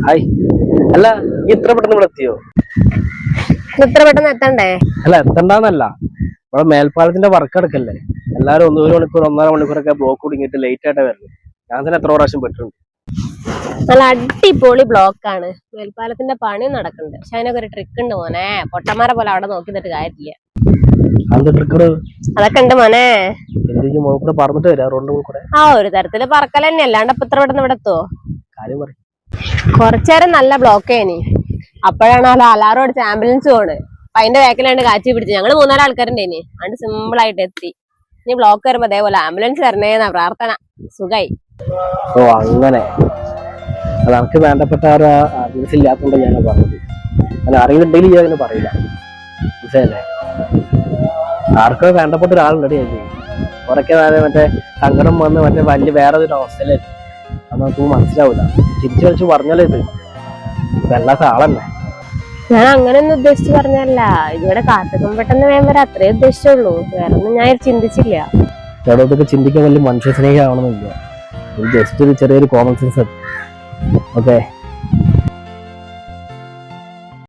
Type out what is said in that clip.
Hi. അല്ല ഇത്ര പെട്ടെന്ന് ഇവിടെ എത്തിയോ? ഇത്ര പെട്ടെന്ന് എത്തണ്ടേ? അല്ല എത്തണ്ടെന്നല്ല, ഇവിടെ മേൽപ്പാലത്തിന്റെ വർക്ക് എടുക്കല്ലേ. എല്ലാരും ഒരു മണിക്കൂർ 1.5 മണിക്കൂറൊക്കെ ബ്ലോക്ക് കുടുങ്ങിയിട്ട് ലേറ്റ് ആയിട്ടാ വരുന്നത്. ഞാൻ തന്നെ എത്ര പ്രാവശ്യം പെട്ടിട്ടുണ്ട്. നല്ല അടിപൊളി ബ്ലോക്കാണ്. മേൽപ്പാലത്തിന്റെ പണി നടക്കുന്നുണ്ട്. പക്ഷെ അതിനൊക്കെ ഒരു ട്രിക്ക് ഉണ്ട് മോനെ. പൊട്ടന്മാരെ പോലെ അവിടെ നോക്കിന്നിട്ട് കാര്യമില്ല. അതൊക്കെ ഉണ്ട് മോനെ. പറഞ്ഞിട്ട് വരാം റോഡിന്റെ കൂടെ. ആ ഒരു തരത്തില് പറക്കൽ തന്നെ, അല്ലാണ്ട് ഇപ്പൊ ഇത്ര പെട്ടെന്ന് ഇവിടെ എത്തുവോ? കാര്യം പറയും. കുറച്ചേരം നല്ല ബ്ലോക്കേനി. അപ്പോഴാണ് അലാറം അടിച്ച് ആംബുലൻസ് പോണ്. അപ്പൊ അതിന്റെ ബാക്കിലാണ്ട് കാച്ചി പിടിച്ച് ഞങ്ങള് 3-4 ആൾക്കാരുണ്ടേനി. അതുകൊണ്ട് സിമ്പിൾ ആയിട്ട് എത്തി. ഇനി ബ്ലോക്ക് വരുമ്പോ അതേപോലെ ആംബുലൻസ് വരണേന്നാ പ്രാർത്ഥന. സുഖായി. ഓ അങ്ങനെ. അത് എനിക്ക് വേണ്ടപ്പെട്ട ഒരു ആംബുലൻസ് ഇല്ലാത്തോണ്ട് ഞാൻ പറഞ്ഞത്. അങ്ങനെ അറിയുന്നുണ്ടെങ്കിൽ ഞാൻ അങ്ങനെ പറയില്ല. മനസ്സിലല്ലേ? ആർക്കോ വേണ്ടപ്പെട്ട ഒരാളുണ്ട്. കുറക്കെ മറ്റേ സങ്കടം വന്ന് മറ്റേ വലിയ വേറെ ഒരു അവസ്ഥയിലായിരുന്നു. അത് നമുക്ക് മനസ്സിലാവില്ല. ചിരിച്ചു കളിച്ച് പറഞ്ഞാലേ ഇത് വല്ലാത്ത ആളല്ലേ. ഞാൻ അങ്ങനെയൊന്നും ഉദ്ദേശിച്ച് പറഞ്ഞല്ല. ഇതുവരെ കാത്തുക്കും പെട്ടെന്ന് വേഗം വരെ അത്രേ ഉദ്ദേശിച്ചുള്ളൂ. വേറെ ഒന്നും ഞാൻ ചിന്തിച്ചില്ല. ഇതൊക്കെ ചിന്തിക്കാൻ വലിയ മനുഷ്യ സ്നേഹമാവണമെന്നില്ല. ജസ്റ്റ് ഒരു ചെറിയൊരു കോമൺ സെൻസ്. ഓക്കെ.